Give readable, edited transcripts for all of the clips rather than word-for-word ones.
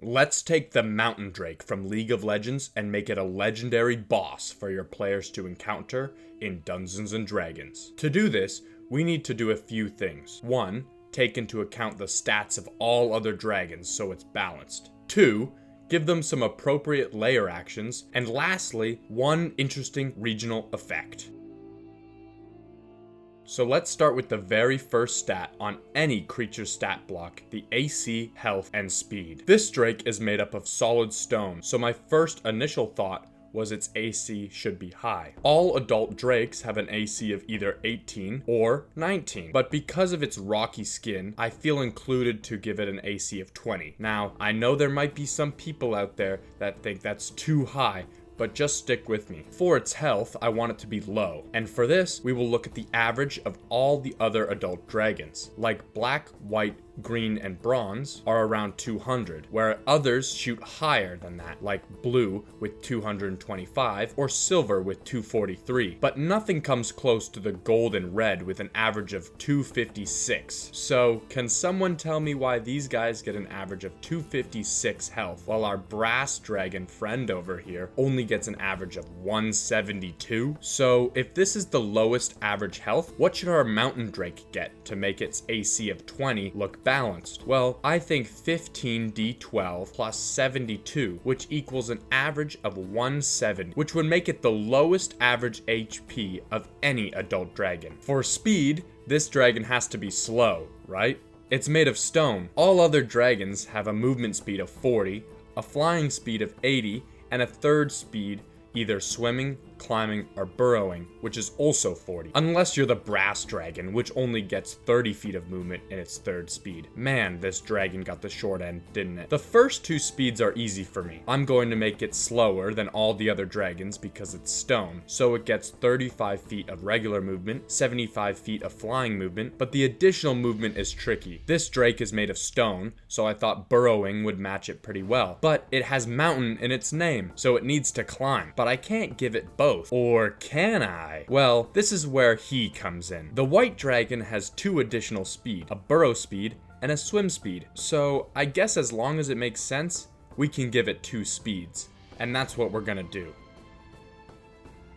Let's take the Mountain Drake from League of Legends and make it a legendary boss for your players to encounter in Dungeons & Dragons. To do this, we need to do a few things. 1. Take into account the stats of all other dragons so it's balanced. 2. Give them some appropriate layer actions. And lastly, one interesting regional effect. So let's start with the very first stat on any creature stat block, the AC, health, and speed. This Drake is made up of solid stone, so my first initial thought was its AC should be high. All adult Drakes have an AC of either 18 or 19, but because of its rocky skin, I feel included to give it an AC of 20. Now, I know there might be some people out there that think that's too high, but just stick with me. For its health, I want it to be low, and for this, we will look at the average of all the other adult dragons. Like black, white, green, and bronze are around 200, where others shoot higher than that, like blue with 225 or silver with 243. But nothing comes close to the gold and red with an average of 256. So can someone tell me why these guys get an average of 256 health, while our brass dragon friend over here only gets an average of 172? So if this is the lowest average health, what should our mountain drake get to make its AC of 20 look balanced? Well, I think 15d12 plus 72, which equals an average of 170, which would make it the lowest average HP of any adult dragon. For speed, this dragon has to be slow, right? It's made of stone. All other dragons have a movement speed of 40, a flying speed of 80, and a third speed either swimming, climbing, or burrowing, which is also 40. Unless you're the brass dragon, which only gets 30 feet of movement in its third speed. Man, this dragon got the short end, didn't it? The first two speeds are easy for me. I'm going to make it slower than all the other dragons because it's stone, so it gets 35 feet of regular movement, 75 feet of flying movement, but the additional movement is tricky. This drake is made of stone, so I thought burrowing would match it pretty well, but it has mountain in its name, so it needs to climb, but I can't give it both. Or can I? Well, this is where he comes in. The white dragon has 2 additional speed, a burrow speed and a swim speed. So I guess as long as it makes sense, we can give it 2 speeds. And that's what we're gonna do.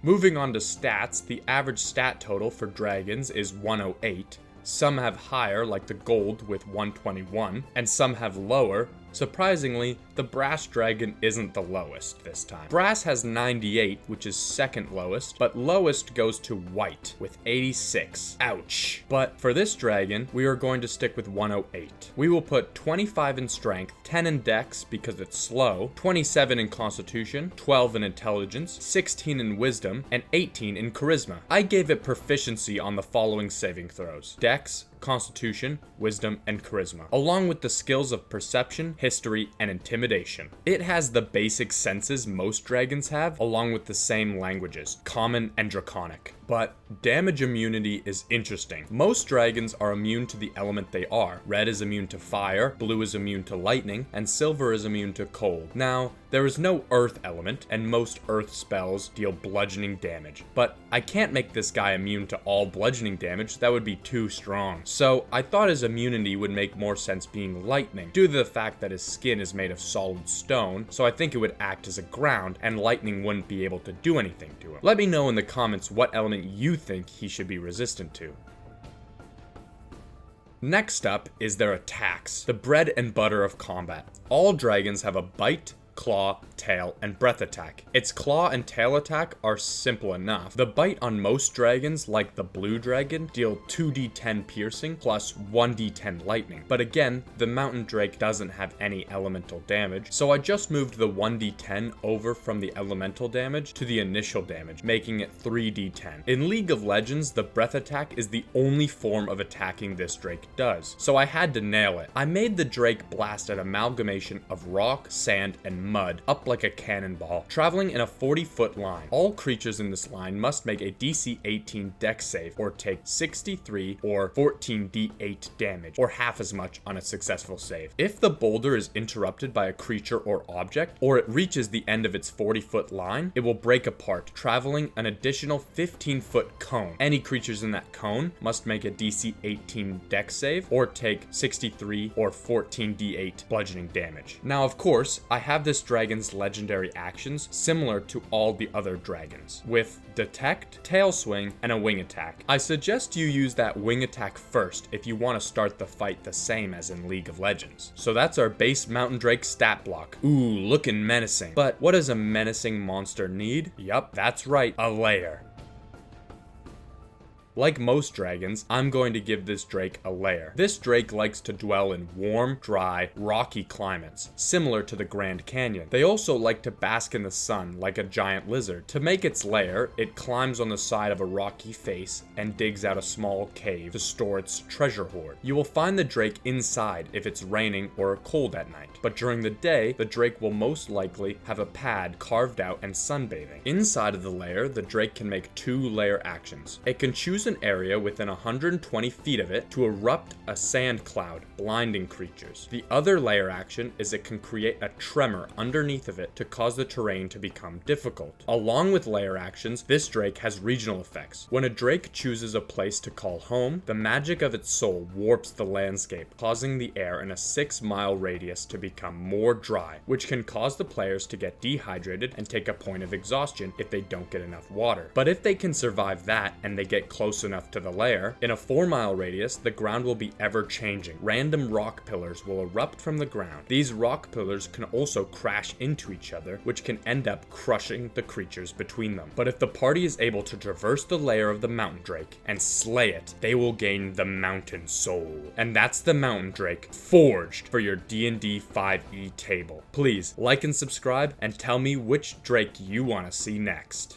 Moving on to stats, the average stat total for dragons is 108. Some have higher, like the gold with 121, and some have lower. Surprisingly, the brass dragon isn't the lowest this time. Brass has 98, which is second lowest, but lowest goes to white with 86. Ouch. But for this dragon, we are going to stick with 108. We will put 25 in strength, 10 in dex because it's slow, 27 in constitution, 12 in intelligence, 16 in wisdom, and 18 in charisma. I gave it proficiency on the following saving throws: dex, constitution, wisdom, and charisma, along with the skills of perception, history, and intimidation. It has the basic senses most dragons have, along with the same languages, common and draconic. But damage immunity is interesting. Most dragons are immune to the element they are. Red is immune to fire, blue is immune to lightning, and silver is immune to cold. Now, there is no earth element, and most earth spells deal bludgeoning damage. But I can't make this guy immune to all bludgeoning damage, that would be too strong. So I thought his immunity would make more sense being lightning, due to the fact that his skin is made of solid stone, so I think it would act as a ground, and lightning wouldn't be able to do anything to him. Let me know in the comments what element you think he should be resistant to. Next up is their attacks, the bread and butter of combat. All dragons have a bite, claw, tail, and breath attack. Its claw and tail attack are simple enough. The bite on most dragons, like the blue dragon, deal 2d10 piercing plus 1d10 lightning. But again, the mountain drake doesn't have any elemental damage, so I just moved the 1d10 over from the elemental damage to the initial damage, making it 3d10. In League of Legends, the breath attack is the only form of attacking this drake does, so I had to nail it. I made the drake blast an amalgamation of rock, sand, and mud up like a cannonball, traveling in a 40-foot line. All creatures in this line must make a DC 18 dex save or take 63 or 14d8 damage, or half as much on a successful save. If the boulder is interrupted by a creature or object, or it reaches the end of its 40-foot line, it will break apart, traveling an additional 15-foot cone. Any creatures in that cone must make a DC 18 dex save or take 63 or 14d8 bludgeoning damage. Now, of course, I have this dragon's legendary actions similar to all the other dragons, with detect, tail swing, and a wing attack. I suggest you use that wing attack first if you want to start the fight the same as in League of Legends. So that's our base Mountain Drake stat block. Ooh, looking menacing. But what does a menacing monster need? Yup, that's right, a lair. Like most dragons, I'm going to give this drake a lair. This drake likes to dwell in warm, dry, rocky climates, similar to the Grand Canyon. They also like to bask in the sun like a giant lizard. To make its lair, it climbs on the side of a rocky face and digs out a small cave to store its treasure hoard. You will find the drake inside if it's raining or cold at night, but during the day, the drake will most likely have a pad carved out and sunbathing. Inside of the lair, the drake can make 2 lair actions. It can choose an area within 120 feet of it to erupt a sand cloud, blinding creatures. The other lair action is it can create a tremor underneath of it to cause the terrain to become difficult. Along with lair actions, this drake has regional effects. When a drake chooses a place to call home, the magic of its soul warps the landscape, causing the air in a 6-mile radius to become more dry, which can cause the players to get dehydrated and take a point of exhaustion if they don't get enough water. But if they can survive that and they get close enough to the lair, in a 4-mile radius, the ground will be ever changing. Random rock pillars will erupt from the ground. These rock pillars can also crash into each other, which can end up crushing the creatures between them. But if the party is able to traverse the lair of the mountain drake and slay it, they will gain the mountain soul. And that's the mountain drake forged for your D&D 5e table. Please like and subscribe and tell me which drake you want to see next.